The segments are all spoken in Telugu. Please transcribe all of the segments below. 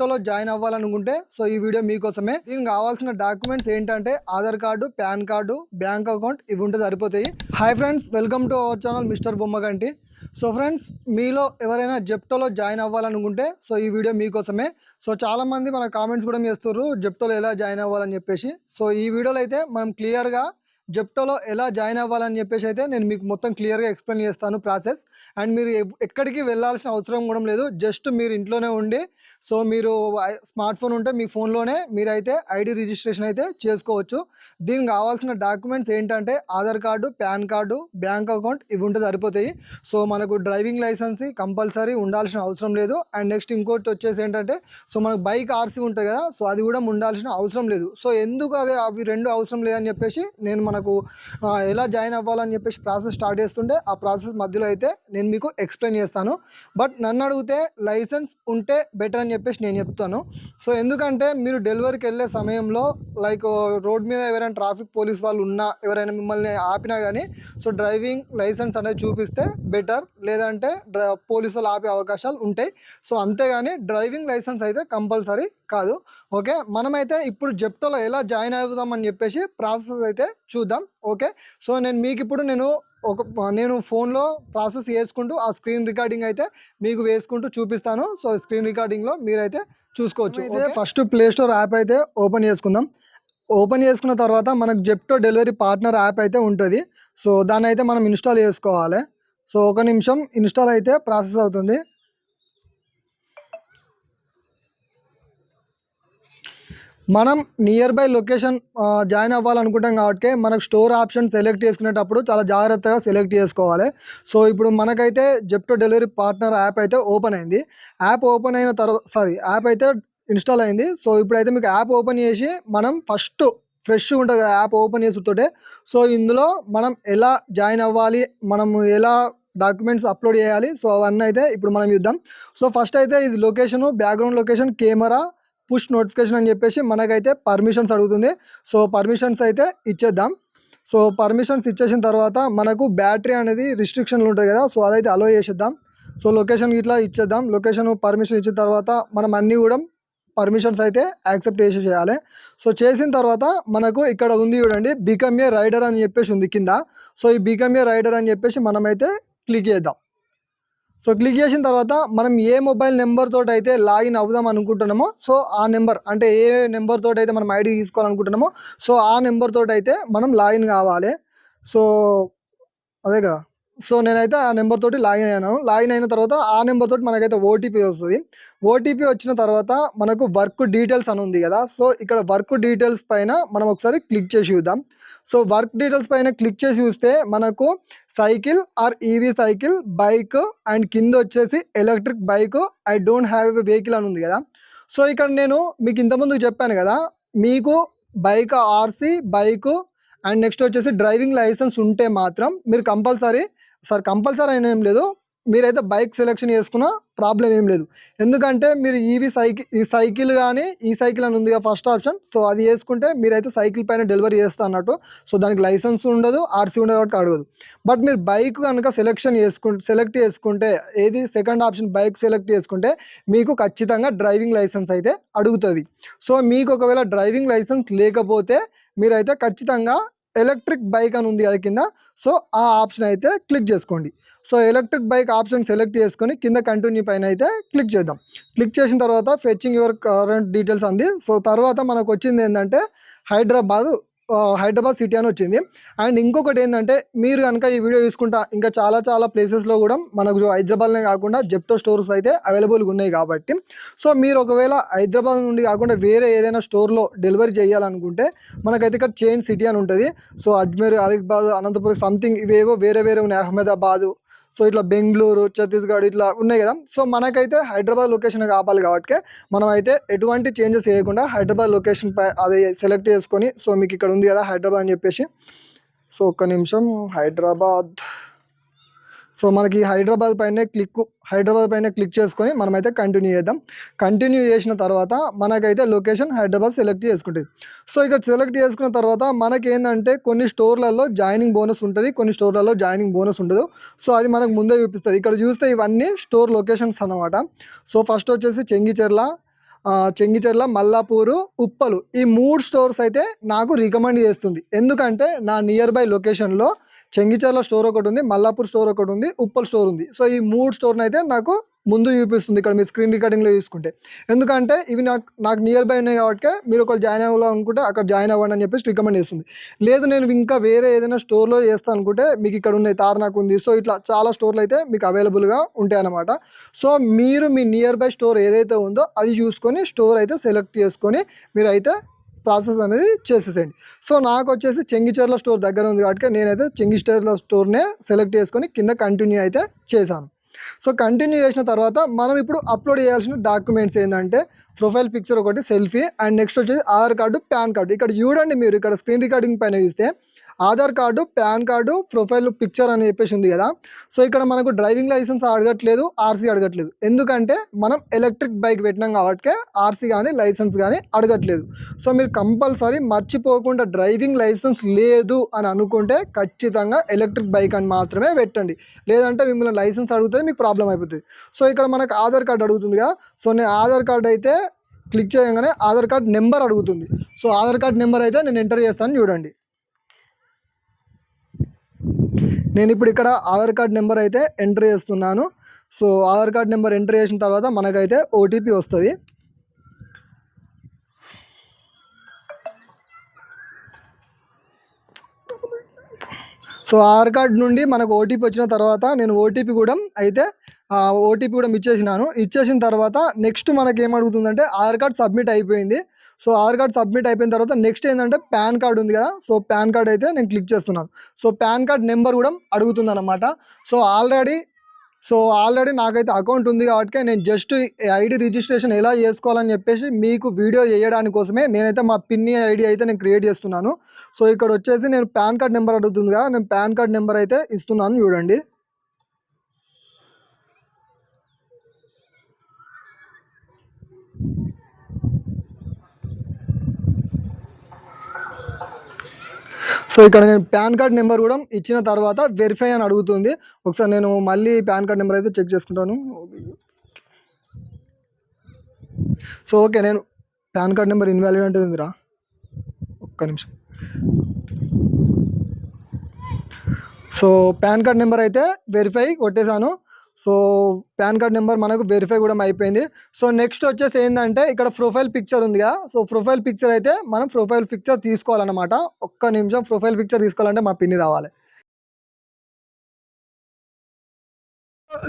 జెప్టోలో జాయిన్ అవ్వాలనుకుంటే సో ఈ వీడియో మీకోసమే. దీనికి కావాల్సిన డాక్యుమెంట్స్ ఏంటంటే Aadhaar card, PAN card, bank account ఇవి ఉంటే సరిపోతాయి. Hi friends, welcome to our channel mister Bommaganti. So friends, మీలో ఎవరైనా జెప్టోలో జాయిన్ అవ్వాలనుకుంటే సో ఈ వీడియో మీకోసమే. సో చాలామంది మన కామెంట్స్ కూడా చేస్తున్నారు జెప్టోలో ఎలా జాయిన్ అవ్వాలని చెప్పేసి. సో ఈ వీడియోలో అయితే మనం క్లియర్గా జెప్టోలో ఎలా జాయిన్ అవ్వాలని చెప్పేసి అయితే నేను మీకు మొత్తం క్లియర్గా ఎక్స్ప్లెయిన్ చేస్తాను ప్రాసెస్. అండ్ మీరు ఎక్కడికి వెళ్ళాల్సిన అవసరం కూడా లేదు. జస్ట్ మీరు ఇంట్లోనే ఉండి సో మీరు స్మార్ట్ ఫోన్ ఉంటే మీ ఫోన్లోనే మీరైతే ఐడి రిజిస్ట్రేషన్ అయితే చేసుకోవచ్చు. దీనికి కావాల్సిన డాక్యుమెంట్స్ ఏంటంటే Aadhaar card, PAN card, bank account ఇవి ఉంటే సరిపోతాయి. సో మనకు డ్రైవింగ్ లైసెన్స్ కంపల్సరీ ఉండాల్సిన అవసరం లేదు. అండ్ నెక్స్ట్ ఇంకోటి వచ్చేసి ఏంటంటే సో మనకు బైక్ ఆర్సీ ఉంటుంది కదా, సో అది కూడా ఉండాల్సిన అవసరం లేదు. సో ఎందుకు అదే అవి రెండు అవసరం లేదని చెప్పేసి నేను మనకు ఎలా జాయిన్ అవ్వాలని చెప్పేసి ప్రాసెస్ స్టార్ట్ చేస్తుంటే ఆ ప్రాసెస్ మధ్యలో అయితే నేను మీకు ఎక్స్ప్లెయిన్ చేస్తాను. బట్ నన్ను అడిగితే లైసెన్స్ ఉంటే బెటర్ అని చెప్పేసి నేను చెప్తాను. సో ఎందుకంటే మీరు డెలివరీకి వెళ్ళే సమయంలో లైక్ రోడ్ మీద ఎవరైనా ట్రాఫిక్ పోలీస్ వాళ్ళు ఉన్నా, ఎవరైనా మిమ్మల్ని ఆపినా కానీ సో డ్రైవింగ్ లైసెన్స్ అనేది చూపిస్తే బెటర్. లేదంటే పోలీసు వాళ్ళు ఆపే అవకాశాలు ఉంటాయి. సో అంతేగాని డ్రైవింగ్ లైసెన్స్ అయితే కంపల్సరీ కాదు. ఓకే, మనమైతే ఇప్పుడు జెప్టోలో ఎలా జాయిన్ అవుదామని చెప్పేసి ప్రాసెస్ అయితే చూద్దాం. ఓకే, సో నేను ఫోన్లో ప్రాసెస్ చేసుకుంటూ ఆ స్క్రీన్ రికార్డింగ్ అయితే మీకు వేసుకుంటూ చూపిస్తాను. సో స్క్రీన్ రికార్డింగ్లో మీరైతే చూసుకోవచ్చు. అయితే ఫస్ట్ ప్లే స్టోర్ యాప్ అయితే ఓపెన్ చేసుకుందాం. ఓపెన్ చేసుకున్న తర్వాత మనకు జెప్టో డెలివరీ పార్ట్నర్ యాప్ అయితే ఉంటుంది. సో దాన్ని అయితే మనం ఇన్స్టాల్ చేసుకోవాలి. సో ఒక నిమిషం ఇన్స్టాల్ అయితే ప్రాసెస్ అవుతుంది. మనం నియర్ బై లొకేషన్ జాయిన్ అవ్వాలనుకుంటాం కాబట్టి మనకు స్టోర్ ఆప్షన్ సెలెక్ట్ చేసుకునేటప్పుడు చాలా జాగ్రత్తగా సెలెక్ట్ చేసుకోవాలి. సో ఇప్పుడు మనకైతే జెప్టో డెలివరీ పార్ట్నర్ యాప్ అయితే ఓపెన్ అయింది. యాప్ ఓపెన్ అయిన తర్వాత యాప్ అయితే ఇన్స్టాల్ అయింది. సో ఇప్పుడైతే మీకు యాప్ ఓపెన్ చేసి మనం ఫస్ట్ ఫ్రెష్ ఉంటుంది కదా యాప్ ఓపెన్ చేస్తుంటే, సో ఇందులో మనం ఎలా జాయిన్ అవ్వాలి, మనము ఎలా డాక్యుమెంట్స్ అప్లోడ్ చేయాలి, సో అవన్నీ అయితే ఇప్పుడు మనం చూద్దాం. సో ఫస్ట్ అయితే ఇది location, background location, camera, push notification అని చెప్పేసి మనకైతే పర్మిషన్స్ అడుగుతుంది. సో పర్మిషన్స్ అయితే ఇచ్చేద్దాం. సో పర్మిషన్స్ ఇచ్చేసిన తర్వాత మనకు బ్యాటరీ అనేది రిస్ట్రిక్షన్లు ఉంటుంది కదా, సో అదైతే అలో చేసేద్దాం. సో లొకేషన్ ఇట్లా ఇచ్చేద్దాం. లొకేషన్ పర్మిషన్ ఇచ్చిన తర్వాత మనం అన్నీ కూడా పర్మిషన్స్ అయితే యాక్సెప్ట్ చేయాలి. సో చేసిన తర్వాత మనకు ఇక్కడ ఉంది చూడండి, బికమ్ ఏ రైడర్ అని చెప్పేసి ఉంది కింద. సో ఈ బికమ్ ఏ రైడర్ అని చెప్పేసి మనమైతే క్లిక్ చేద్దాం. సో క్లిక్ చేసిన తర్వాత మనం ఏ మొబైల్ నెంబర్ తోటి అయితే లాగిన్ అవుదాం అనుకుంటున్నామో సో ఆ నెంబర్, అంటే ఏ నెంబర్ తోటి అయితే మనం ఐడి తీసుకోవాలనుకుంటున్నామో సో ఆ నెంబర్ తోటి అయితే మనం లాగిన్ కావాలి. సో అదే కదా, సో నేనైతే ఆ నెంబర్ తోటి లాగిన్ అయ్యాను. లాగిన్ అయిన తర్వాత ఆ నెంబర్ తోటి మనకైతే ఓటీపీ వస్తుంది. ఓటీపీ వచ్చిన తర్వాత మనకు వర్క్ డీటెయిల్స్ అని ఉంది కదా, సో ఇక్కడ వర్క్ డీటెయిల్స్ పైన మనం ఒకసారి క్లిక్ చేసి చూద్దాం. సో వర్క్ డీటెయిల్స్ పైన క్లిక్ చేసి చూస్తే మనకు cycle or EV cycle, bike and కింద వచ్చేసి electric bike, I don't have a vehicle అని ఉంది కదా. సో ఇక్కడ నేను మీకు ఇంతకుముందు చెప్పాను కదా, మీకు bike RC, bike and next వచ్చేసి డ్రైవింగ్ లైసెన్స్ ఉంటే మాత్రం మీరు కంపల్సరీ అయినా ఏం లేదు, మీరైతే బైక్ సెలెక్షన్ చేసుకున్న ప్రాబ్లం ఏం లేదు. ఎందుకంటే మీరు ఈ సైకిల్ కానీ ఈ సైకిల్ అని ఉంది ఫస్ట్ ఆప్షన్, సో అది వేసుకుంటే మీరైతే సైకిల్ పైన డెలివరీ చేస్తా అన్నట్టు. సో దానికి లైసెన్స్ ఉండదు, ఆర్సీ ఉండదు కాబట్టి అడగదు. బట్ మీరు బైక్ కనుక సెలెక్ట్ చేసుకుంటే ఏది సెకండ్ ఆప్షన్ బైక్ సెలెక్ట్ చేసుకుంటే మీకు ఖచ్చితంగా డ్రైవింగ్ లైసెన్స్ అయితే అడుగుతుంది. సో మీకు ఒకవేళ డ్రైవింగ్ లైసెన్స్ లేకపోతే మీరైతే ఖచ్చితంగా ఎలక్ట్రిక్ బైక్ అని ఉంది అది కింద, సో ఆ ఆప్షన్ అయితే క్లిక్ చేసుకోండి. So electric bike option select చేసుకొని కింద కంటిన్యూ పైన అయితే క్లిక్ చేద్దాం. క్లిక్ చేసిన తర్వాత ఫెచ్చింగ్ యువర్ కరెంట్ డీటెయిల్స్ అంది. సో తర్వాత మనకు వచ్చింది ఏంటంటే హైదరాబాద్ సిటీ అని వచ్చింది. అండ్ ఇంకొకటి ఏంటంటే మీరు కనుక ఈ వీడియో చూసుకుంటా ఇంకా చాలా ప్లేసెస్లో కూడా మనకు హైదరాబాద్నే కాకుండా జెప్టో స్టోర్స్ అయితే అవైలబుల్గా ఉన్నాయి కాబట్టి సో మీరు ఒకవేళ హైదరాబాద్ నుండి కాకుండా వేరే ఏదైనా స్టోర్లో డెలివరీ చేయాలనుకుంటే మనకైతే ఇక్కడ చైన్ సిటీ అని ఉంటుంది. సో అజ్మీర్, అలీబాద్, అనంతపురం సంథింగ్ ఇవేవో వేరే ఉన్నాయి, అహ్మదాబాదు, సో ఇట్లా బెంగళూరు, ఛత్తీస్గఢ్ ఇట్లా ఉన్నాయి కదా. సో మనకైతే హైదరాబాద్ లొకేషన్ కావాలి కాబట్టి మనం అయితే ఎటువంటి చేంజెస్ చేయకుండా హైదరాబాద్ లొకేషన్ అది సెలెక్ట్ చేసుకొని, సో మీకు ఇక్కడ ఉంది కదా హైదరాబాద్ అని చెప్పేసి, సో ఒక్క నిమిషం హైదరాబాద్, సో మనకి హైదరాబాద్ పైన క్లిక్ చేసుకొని మనమైతే కంటిన్యూ చేద్దాం. కంటిన్యూ చేసిన తర్వాత మనకైతే లొకేషన్ హైదరాబాద్ సెలెక్ట్ చేసుకుంటుంది. సో ఇక్కడ సెలెక్ట్ చేసుకున్న తర్వాత మనకి ఏంటంటే కొన్ని స్టోర్లలో జాయినింగ్ బోనస్ ఉంటుంది, కొన్ని స్టోర్లలో జాయినింగ్ బోనస్ ఉండదు. సో అది మనకు ముందే చూపిస్తుంది. ఇక్కడ చూస్తే ఇవన్నీ స్టోర్ లొకేషన్స్ అన్నమాట. సో ఫస్ట్ వచ్చేసి చెంగిచెర్ల, చెంగిచెర్ల, మల్లాపూరు, ఉప్పలు ఈ 3 స్టోర్స్ అయితే నాకు రికమెండ్ చేస్తుంది. ఎందుకంటే నా నియర్ బై లొకేషన్‌లో చెంగిచెర్ల స్టోర్ ఒకటుంది, మల్లాపూర్ స్టోర్ ఒకటుంది, ఉప్పల్ స్టోర్ ఉంది. సో ఈ 3 స్టోర్‌నైతే నాకు ముందు చూపిస్తుంది ఇక్కడ మీరు స్క్రీన్ రికార్డింగ్‌లో చూసుకుంటే. ఎందుకంటే ఇవి నాకు నియర్ బై ఉన్నాయి కాబట్టికే మీరు ఒకవేళ జాయిన్ అవ్వాలనుకుంటే అక్కడ జాయిన్ అవ్వండి అని చెప్పేసి రికమెండ్ చేస్తుంది. లేదు నేను ఇంకా వేరే ఏదైనా స్టోర్‌లో చేస్తా అనుకుంటే మీకు ఇక్కడ ఉన్నాయి, తార్నాక్ ఉంది. సో ఇట్లా చాలా స్టోర్‌లు అయితే మీకు అవైలబుల్‌గా ఉంటాయన్నమాట. సో మీరు మీ నియర్ బై స్టోర్ ఏదైతే ఉందో అది చూసుకొని స్టోర్ అయితే సెలెక్ట్ చేసుకొని మీరైతే ప్రాసెస్ అనేది చేసేసేయండి. సో నాకొచ్చేసి చెంగిచెర్ల స్టోర్ దగ్గర ఉంది కాబట్టి నేనైతే చెంగిచెర్ల స్టోర్‌నే సెలెక్ట్ చేసుకొని కింద కంటిన్యూ అయితే చేశాను. సో కంటిన్యూ చేసిన తర్వాత మనం ఇప్పుడు అప్లోడ్ చేయాల్సిన డాక్యుమెంట్స్ ఏంటంటే ప్రొఫైల్ పిక్చర్ ఒకటి, సెల్ఫీ అండ్ నెక్స్ట్ వచ్చేసి ఆధార్ కార్డు, పాన్ కార్డు. ఇక్కడ చూడండి మీరు ఇక్కడ స్క్రీన్ రికార్డింగ్ పైన చూస్తే Aadhaar card, PAN card, profile picture అని చెప్పేసి ఉంది కదా. సో ఇక్కడ మనకు డ్రైవింగ్ లైసెన్స్ అడగట్లేదు, ఆర్సీ అడగట్లేదు. ఎందుకంటే మనం ఎలక్ట్రిక్ బైక్ పెట్టినాం కాబట్టి ఆర్సీ కానీ లైసెన్స్ కానీ అడగట్లేదు. సో మీరు కంపల్సరీ మర్చిపోకుండా డ్రైవింగ్ లైసెన్స్ లేదు అని అనుకుంటే ఖచ్చితంగా ఎలక్ట్రిక్ బైక్ అని మాత్రమే పెట్టండి. లేదంటే మిమ్మల్ని లైసెన్స్ అడుగుతుంది, మీకు ప్రాబ్లం అయిపోతుంది. సో ఇక్కడ మనకు ఆధార్ కార్డు అడుగుతుంది కదా. సో నేను ఆధార్ కార్డు అయితే క్లిక్ చేయగానే ఆధార్ కార్డ్ నెంబర్ అడుగుతుంది. సో ఆధార్ కార్డ్ నెంబర్ అయితే నేను ఎంటర్ చేస్తాను చూడండి. నేను ఇప్పుడు ఇక్కడ ఆధార్ కార్డ్ నెంబర్ అయితే ఎంటర్ చేస్తున్నాను. So Aadhaar card number enter చేసిన తర్వాత మనకైతే ఓటీపీ వస్తుంది. సో ఆధార్ కార్డ్ నుండి మనకు ఓటీపీ వచ్చిన తర్వాత నేను ఓటీపీ కూడా ఇచ్చేసిన తర్వాత నెక్స్ట్ మనకి ఏమడుగుతుందంటే ఆధార్ కార్డ్ సబ్మిట్ అయిపోయింది. సో ఆధార్ కార్డ్ సబ్మిట్ అయిపోయిన తర్వాత నెక్స్ట్ ఏంటంటే పాన్ కార్డ్ ఉంది కదా. సో పాన్ కార్డ్ అయితే నేను క్లిక్ చేస్తున్నాను. సో పాన్ కార్డ్ నెంబర్ కూడా అడుగుతుంది అన్నమాట. సో ఆల్రెడీ నాకైతే అకౌంట్ ఉంది కాబట్టి నేను జస్ట్ ఐడి రిజిస్ట్రేషన్ ఎలా చేసుకోవాలని చెప్పేసి మీకు వీడియో చేయడానికి కోసమే నేనైతే మా పిన్ని ఐడి అయితే నేను క్రియేట్ చేస్తున్నాను. సో ఇక్కడ వచ్చేసి నేను పాన్ కార్డ్ నెంబర్ అడుగుతుంది కదా, నేను పాన్ కార్డ్ నెంబర్ అయితే ఇస్తున్నాను చూడండి. సో ఇక్కడ నేను పాన్ కార్డ్ నెంబర్ కూడా ఇచ్చిన తర్వాత వెరిఫై అని అడుగుతుంది. ఒకసారి నేను మళ్ళీ పాన్ కార్డ్ నెంబర్ అయితే చెక్ చేసుకుంటాను. సో ఓకే, నేను పాన్ కార్డ్ నెంబర్ ఇన్వాలిడ్ అంటే ఉందిరా, ఒక్క నిమిషం. సో పాన్ కార్డ్ నెంబర్ అయితే వెరిఫై కొట్టేశాను. సో పాన్ కార్డ్ నెంబర్ మనకు వెరిఫై కూడా అయిపోయింది. సో నెక్స్ట్ వచ్చేసి ఏంటంటే ఇక్కడ ప్రొఫైల్ పిక్చర్ ఉంది కదా. సో ప్రొఫైల్ పిక్చర్ అయితే మనం ప్రొఫైల్ పిక్చర్ తీసుకోవాలన్నమాట. ఒక్క నిమిషం, ప్రొఫైల్ పిక్చర్ తీసుకోవాలంటే మా పిన్ని రావాలి.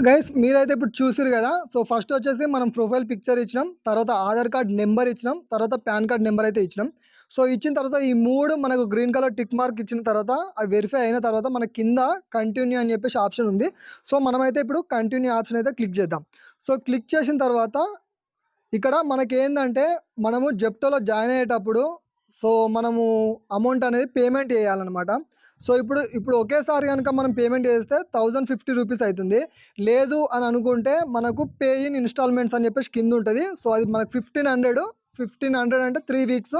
గైస్ మీరైతే ఇప్పుడు చూసారు కదా. సో ఫస్ట్ వచ్చేసి మనం ప్రొఫైల్ పిక్చర్ ఇచ్చినాం, తర్వాత ఆధార్ కార్డ్ నెంబర్ ఇచ్చినాం, తర్వాత పాన్ కార్డ్ నెంబర్ అయితే ఇచ్చినాం. సో ఇచ్చిన తర్వాత ఈ 3 మనకు గ్రీన్ కలర్ టిక్ మార్క్ ఇచ్చిన తర్వాత అవి వెరిఫై అయిన తర్వాత మన కింద కంటిన్యూ అని చెప్పేసి ఆప్షన్ ఉంది. సో మనమైతే ఇప్పుడు కంటిన్యూ ఆప్షన్ అయితే క్లిక్ చేద్దాం. సో క్లిక్ చేసిన తర్వాత ఇక్కడ మనకేందంటే మనము జెప్టోలో జాయిన్ అయ్యేటప్పుడు సో మనము అమౌంట్ అనేది పేమెంట్ చేయాలన్నమాట. సో ఇప్పుడు ఒకేసారి కనుక మనం పేమెంట్ చేస్తే 1050 రూపీస్ అవుతుంది. లేదు అని అనుకుంటే మనకు పే ఇన్ ఇన్స్టాల్మెంట్స్ అని చెప్పేసి కింద ఉంటుంది. సో అది మనకు 1500 అంటే 3 వీక్స్,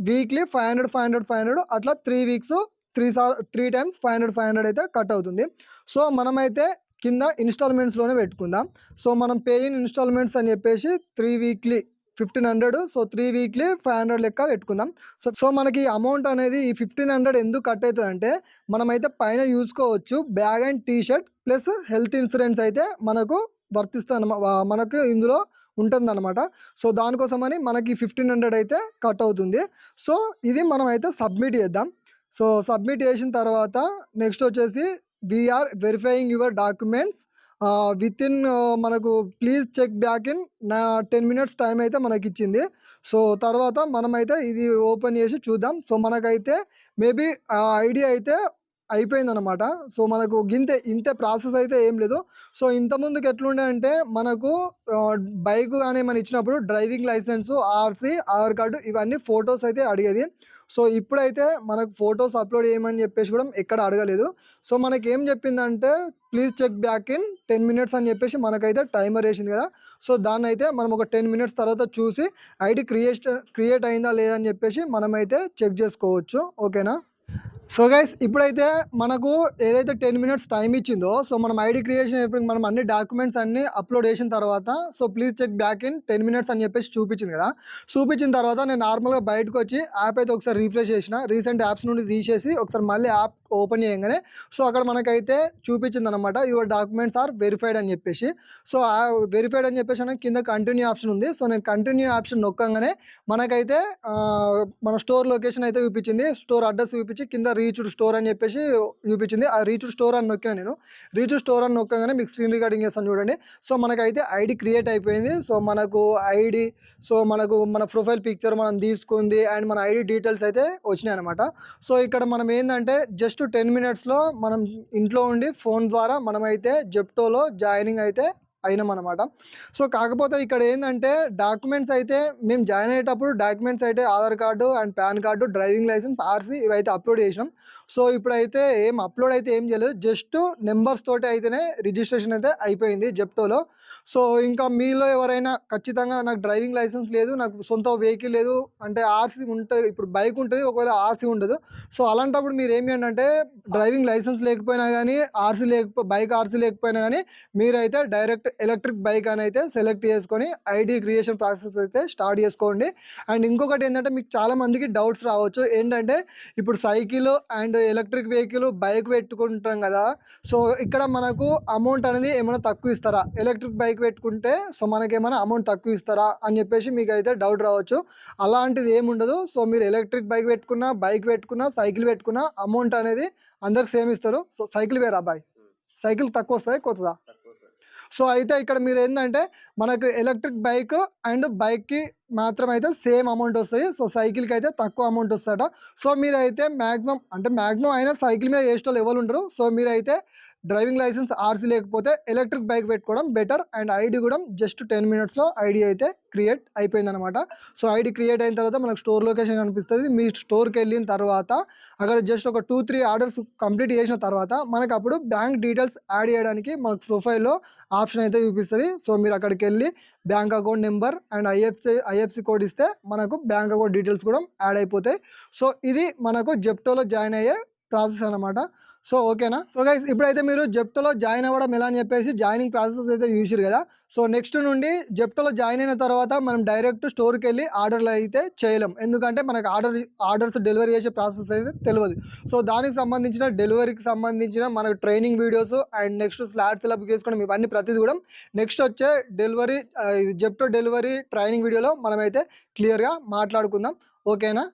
వీక్లీ 500 అట్లా 3 వీక్స్ 3 టైమ్స్ 500 అయితే కట్ అవుతుంది. సో మనమైతే కింద ఇన్స్టాల్మెంట్స్లోనే పెట్టుకుందాం. సో మనం పే ఇన్ ఇన్స్టాల్మెంట్స్ అని చెప్పేసి 3 వీక్లీ 1500, సో 3 వీక్లీ 500 లెక్క పెట్టుకుందాం. సో మనకి అమౌంట్ అనేది ఈ 1500 ఎందుకు కట్ అవుతుంది అంటే మనమైతే పైన చూసుకోవచ్చు bag and T shirt plus health insurance అయితే మనకు వర్తిస్తుంది, మనకు ఇందులో ఉంటుందన్నమాట. సో దానికోసమని మనకి 1500 అయితే కట్ అవుతుంది. సో ఇది మనం అయితే సబ్మిట్ చేద్దాం. సో సబ్మిట్ చేసిన తర్వాత నెక్స్ట్ వచ్చేసి we're verifying your documents within మనకు please check back in 10 minutes time అయితే మనకి ఇచ్చింది. సో తర్వాత మనమైతే ఇది ఓపెన్ చేసి చూద్దాం. సో మనకైతే మేబీ ఐడియా అయితే అయిపోయిందనమాట. సో మనకు ఇంతే ప్రాసెస్ అయితే ఏం లేదు. సో ఇంతకుముందుకు ఎట్లుండే అంటే మనకు బైక్ కానీ మనం ఇచ్చినప్పుడు driving licence, RC, Aadhaar card ఇవన్నీ ఫొటోస్ అయితే అడిగేది. సో ఇప్పుడైతే మనకు ఫొటోస్ అప్లోడ్ చేయమని చెప్పేసి కూడా ఎక్కడ అడగలేదు. సో మనకి ఏం చెప్పిందంటే please check back in 10 minutes అని చెప్పేసి మనకైతే టైమర్ వేసింది కదా. సో దాన్ని అయితే మనం ఒక 10 మినిట్స్ తర్వాత చూసి ఐడి క్రియేట్ అయిందా లేదా అని చెప్పేసి మనమైతే చెక్ చేసుకోవచ్చు. ఓకేనా. సో గైస్ ఇప్పుడైతే మనకు ఏదైతే 10 మినిట్స్ టైమ్ ఇచ్చిందో, సో మనం ఐడీ క్రియేషన్ అయిపోయి మనం అన్ని డాక్యుమెంట్స్ అన్నీ అప్లోడ్ చేసిన తర్వాత, so please check back in 10 minutes అని చెప్పేసి చూపించింది కదా. చూపించిన తర్వాత నేను నార్మల్గా బయటకు వచ్చి యాప్ అయితే ఒకసారి రీఫ్రెష్ చేసిన, రీసెంట్ యాప్స్ నుండి తీసేసి ఒకసారి మళ్ళీ యాప్ ఓపెన్ చేయగానే సో అక్కడ మనకైతే చూపించింది అనమాట, యువర్ డాక్యుమెంట్స్ ఆర్ వెరిఫైడ్ అని చెప్పేసి. సో ఆ వెరిఫైడ్ అని చెప్పేసి అని కింద కంటిన్యూ ఆప్షన్ ఉంది. సో నేను కంటిన్యూ ఆప్షన్ నొక్కగానే మనకైతే మన స్టోర్ లొకేషన్ అయితే చూపించింది, స్టోర్ అడ్రస్ చూపించి కింద రీచ్డ్ స్టోర్ అని చెప్పేసి చూపించింది. ఆ రీచ్డ్ స్టోర్ అని నొక్కిన నేను. రీచ్డ్ స్టోర్ అని నొక్కగానే మీకు స్క్రీన్ రికార్డింగ్ చేస్తాను చూడండి. సో మనకైతే ఐడి క్రియేట్ అయిపోయింది. సో మనకు ఐడి, సో మనకు మన ప్రొఫైల్ పిక్చర్ మనం తీసుకుంది అండ్ మన ఐడి డీటెయిల్స్ అయితే వచ్చినాయి అనమాట. సో ఇక్కడ మనం ఏంటంటే జస్ట్ 10 మినిట్స్లో మనం ఇంట్లో ఉండి ఫోన్ ద్వారా మనమైతే జెప్టోలో జాయినింగ్ అయితే అయినామనమాట. సో కాకపోతే ఇక్కడ ఏందంటే డాక్యుమెంట్స్ అయితే మేము జాయిన్ అయ్యేటప్పుడు డాక్యుమెంట్స్ అయితే Aadhaar card and PAN card, driving license, RC ఇవైతే అప్లోడ్ చేసినాం. సో ఇప్పుడైతే ఏం అప్లోడ్ అయితే ఏం చేయలేదు, జస్ట్ నెంబర్స్ తోటి అయితేనే రిజిస్ట్రేషన్ అయితే అయిపోయింది జెప్టోలో. సో ఇంకా మీలో ఎవరైనా ఖచ్చితంగా నాకు డ్రైవింగ్ లైసెన్స్ లేదు, నాకు సొంత వెహికల్ లేదు అంటే ఆర్సీ ఉంటుంది, ఇప్పుడు బైక్ ఉంటుంది ఒకవేళ ఆర్సీ ఉండదు. సో అలాంటప్పుడు మీరు ఏమి అంటే డ్రైవింగ్ లైసెన్స్ లేకపోయినా కానీ, బైక్ ఆర్సీ లేకపోయినా కానీ మీరైతే డైరెక్ట్ ఎలక్ట్రిక్ బైక్ అని అయితే సెలెక్ట్ చేసుకొని ఐడి క్రియేషన్ ప్రాసెస్ అయితే స్టార్ట్ చేసుకోండి. అండ్ ఇంకొకటి ఏంటంటే మీకు చాలా మందికి డౌట్స్ రావచ్చు ఏంటంటే, ఇప్పుడు cycle and electric vehicle bike పెట్టుకుంటాం కదా, సో ఇక్కడ మనకు అమౌంట్ అనేది ఏమైనా తక్కువ ఇస్తారా, ఎలక్ట్రిక్ బైక్ పెట్టుకుంటే సో మనకేమైనా అమౌంట్ తక్కువ ఇస్తారా అని చెప్పేసి మీకు అయితే డౌట్ రావచ్చు. అలాంటిది ఏముండదు. సో మీరు ఎలక్ట్రిక్ బైక్ పెట్టుకున్నా, బైక్ పెట్టుకున్నా, సైకిల్ పెట్టుకున్నా అమౌంట్ అనేది అందరికి సేమ్ ఇస్తారు. సో సైకిల్ వేరా బాయ్, సైకిల్ తక్కువ వస్తాయి కొత్తదా. సో అయితే ఇక్కడ మీరు ఏంటంటే మనకు ఎలక్ట్రిక్ బైక్ అండ్ బైక్కి మాత్రం అయితే సేమ్ అమౌంట్ వస్తాయి. సో సైకిల్కి అయితే తక్కువ అమౌంట్ వస్తాయట. సో మీరైతే మ్యాక్సిమం అయినా సైకిల్ మీద వేసేటోళ్ళు ఎవరు ఉండరు. సో మీరైతే డ్రైవింగ్ లైసెన్స్, ఆర్సీ లేకపోతే ఎలక్ట్రిక్ బైక్ పెట్టుకోవడం బెటర్. అండ్ ఐడి కూడా జస్ట్ 10 మినిట్స్లో ఐడి అయితే క్రియేట్ అయిపోయిందనమాట. సో ఐడి క్రియేట్ అయిన తర్వాత మనకు స్టోర్ లొకేషన్ కనిపిస్తుంది. మీ స్టోర్కి వెళ్ళిన తర్వాత అక్కడ జస్ట్ ఒక 2-3 ఆర్డర్స్ కంప్లీట్ చేసిన తర్వాత మనకు అప్పుడు బ్యాంక్ డీటెయిల్స్ యాడ్ చేయడానికి మనకు ప్రొఫైల్లో ఆప్షన్ అయితే చూపిస్తుంది. సో మీరు అక్కడికి వెళ్ళి bank account number and IFC code ఇస్తే మనకు బ్యాంక్ అకౌంట్ డీటెయిల్స్ కూడా యాడ్ అయిపోతాయి. సో ఇది మనకు జెప్టోలో జాయిన్ అయ్యే ప్రాసెస్ అనమాట. సో ఓకేనా. సో గైస్ ఇప్పుడైతే మీరు జెప్టోలో జాయిన్ అవ్వడం ఎలా అని చెప్పేసి జాయినింగ్ ప్రాసెస్ అయితే చూసిరు కదా. సో నెక్స్ట్ నుండి జెప్టోలో జాయిన్ అయిన తర్వాత మనం డైరెక్ట్ స్టోర్కి వెళ్ళి ఆర్డర్లు అయితే చేయలేం, ఎందుకంటే మనకు ఆర్డర్స్ డెలివరీ చేసే ప్రాసెస్ అయితే తెలియదు. సో దానికి సంబంధించిన డెలివరీకి సంబంధించిన మనకు training videos and next slots ఎలా బుక్ చేసుకోవడం ఇవన్నీ ప్రతిదీ కూడా నెక్స్ట్ వచ్చే జెప్టో డెలివరీ ట్రైనింగ్ వీడియోలో మనమైతే క్లియర్గా మాట్లాడుకుందాం. ఓకేనా.